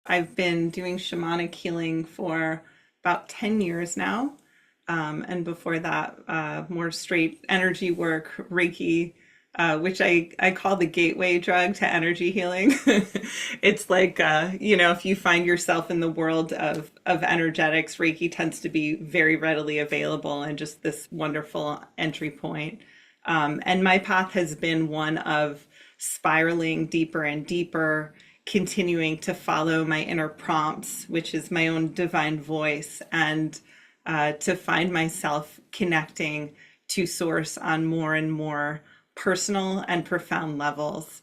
I've been doing shamanic healing for about 10 years now. And before that, more straight energy work, Reiki, which I call the gateway drug to energy healing. It's like, if you find yourself in the world of energetics, Reiki tends to be very readily available and just this wonderful entry point. And my path has been one of spiraling deeper and deeper, continuing to follow my inner prompts, which is my own divine voice, and to find myself connecting to source on more and more personal and profound levels.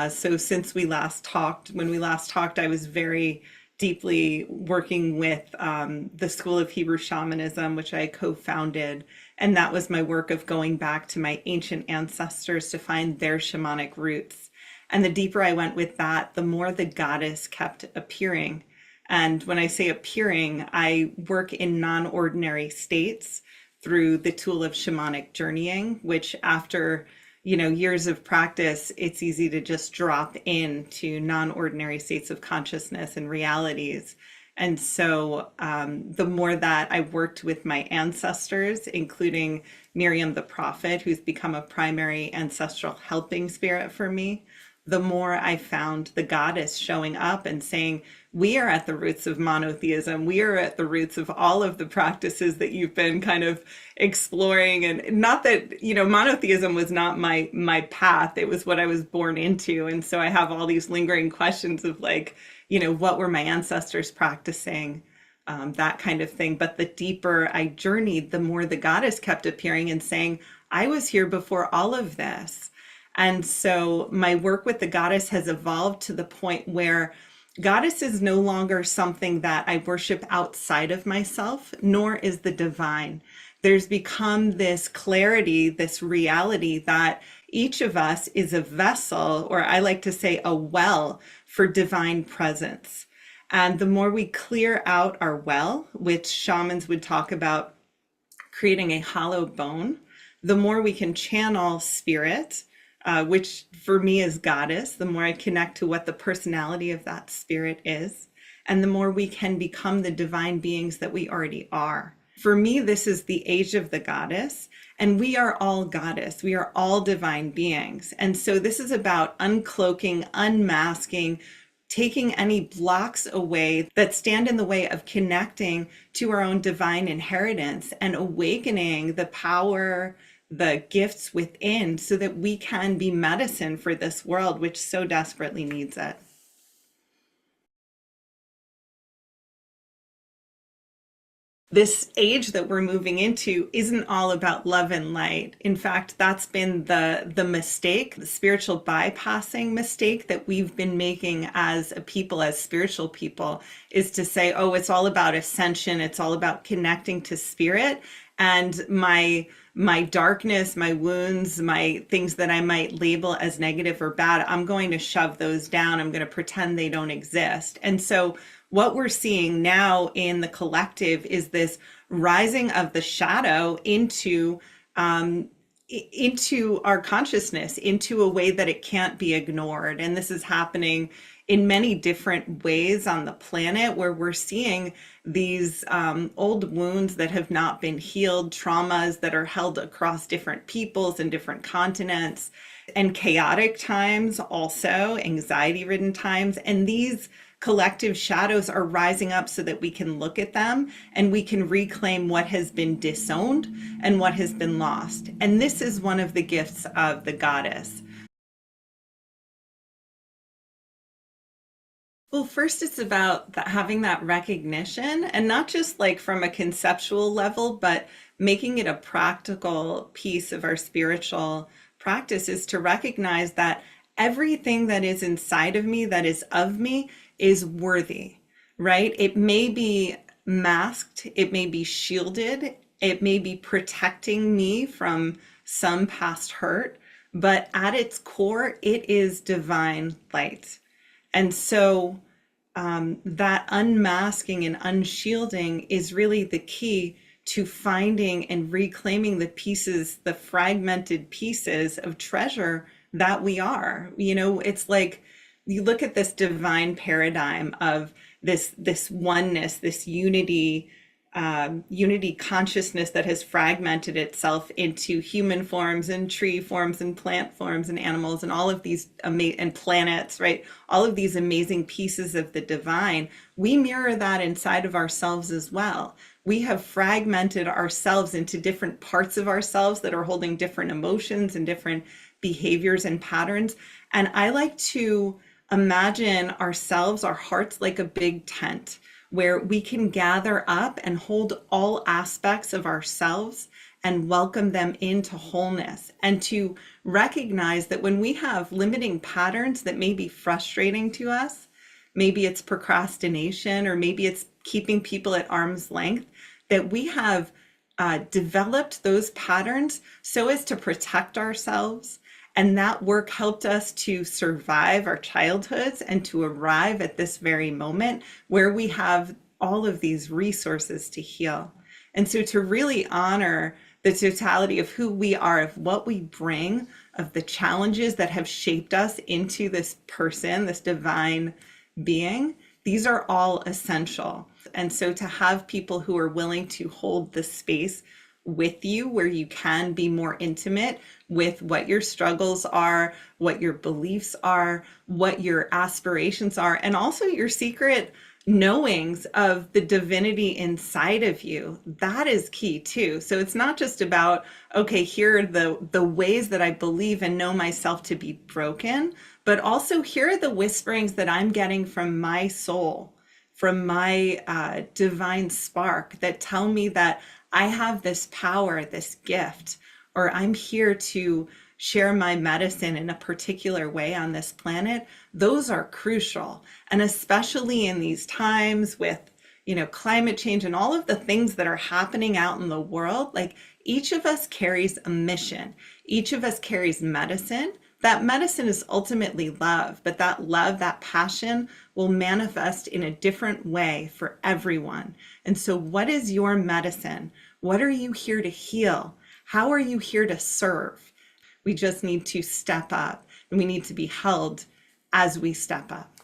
So since when we last talked, I was very deeply working with the School of Hebrew Shamanism, which I co-founded. And that was my work of going back to my ancient ancestors to find their shamanic roots. And the deeper I went with that, the more the goddess kept appearing. And when I say appearing, I work in non-ordinary states through the tool of shamanic journeying, which after years of practice, it's easy to just drop into non-ordinary states of consciousness and realities. And so the more that I worked with my ancestors, including Miriam the prophet, who's become a primary ancestral helping spirit for me, the more I found the goddess showing up and saying, we are at the roots of monotheism. We are at the roots of all of the practices that you've been kind of exploring. And not that, monotheism was not my path. It was what I was born into. And so I have all these lingering questions of like, what were my ancestors practicing? That kind of thing. But the deeper I journeyed, the more the goddess kept appearing and saying, I was here before all of this. And so my work with the goddess has evolved to the point where goddess is no longer something that I worship outside of myself, nor is the divine. There's become this clarity, this reality that each of us is a vessel, or I like to say a well, for divine presence. And the more we clear out our well, which shamans would talk about creating a hollow bone, the more we can channel spirit, which for me is goddess, the more I connect to what the personality of that spirit is, and the more we can become the divine beings that we already are. For me, this is the age of the goddess, and we are all goddess. We are all divine beings. And so this is about uncloaking, unmasking, taking any blocks away that stand in the way of connecting to our own divine inheritance and awakening the power, the gifts within, so that we can be medicine for this world, which so desperately needs it. This age that we're moving into isn't all about love and light. In fact, that's been the mistake, the spiritual bypassing mistake that we've been making as a people, as spiritual people, is to say, oh, it's all about ascension. It's all about connecting to spirit. And my darkness, my wounds, my things that I might label as negative or bad, I'm going to shove those down. I'm going to pretend they don't exist. And so what we're seeing now in the collective is this rising of the shadow into our consciousness, into a way that it can't be ignored. And this is happening in many different ways on the planet, where we're seeing these old wounds that have not been healed, traumas that are held across different peoples and different continents, and chaotic times, also anxiety-ridden times. And these collective shadows are rising up so that we can look at them and we can reclaim what has been disowned and what has been lost. And this is one of the gifts of the goddess. Well, first, it's about having that recognition, and not just like from a conceptual level, but making it a practical piece of our spiritual practice, is to recognize that everything that is inside of me, that is of me, is worthy, right? It may be masked, it may be shielded, it may be protecting me from some past hurt, but at its core, it is divine light. And so that unmasking and unshielding is really the key to finding and reclaiming the pieces, the fragmented pieces of treasure that we are. It's like you look at this divine paradigm of this oneness, this unity consciousness that has fragmented itself into human forms and tree forms and plant forms and animals and all of these and planets, right? All of these amazing pieces of the divine. We mirror that inside of ourselves as well. We have fragmented ourselves into different parts of ourselves that are holding different emotions and different behaviors and patterns. And I like to imagine ourselves, our hearts, like a big tent where we can gather up and hold all aspects of ourselves and welcome them into wholeness, and to recognize that when we have limiting patterns that may be frustrating to us, maybe it's procrastination or maybe it's keeping people at arm's length, that we have developed those patterns so as to protect ourselves. And that work helped us to survive our childhoods and to arrive at this very moment where we have all of these resources to heal. And so to really honor the totality of who we are, of what we bring, of the challenges that have shaped us into this person, this divine being, these are all essential. And so to have people who are willing to hold the space with you where you can be more intimate with what your struggles are, what your beliefs are, what your aspirations are, and also your secret knowings of the divinity inside of you. That is key too. So it's not just about, okay, here are the ways that I believe and know myself to be broken, but also here are the whisperings that I'm getting from my soul, from my divine spark, that tell me that I have this power, this gift, or I'm here to share my medicine in a particular way on this planet. Those are crucial. And especially in these times with, climate change and all of the things that are happening out in the world, like each of us carries a mission. Each of us carries medicine. That medicine is ultimately love, but that love, that passion will manifest in a different way for everyone. And so what is your medicine? What are you here to heal? How are you here to serve? We just need to step up, and we need to be held as we step up.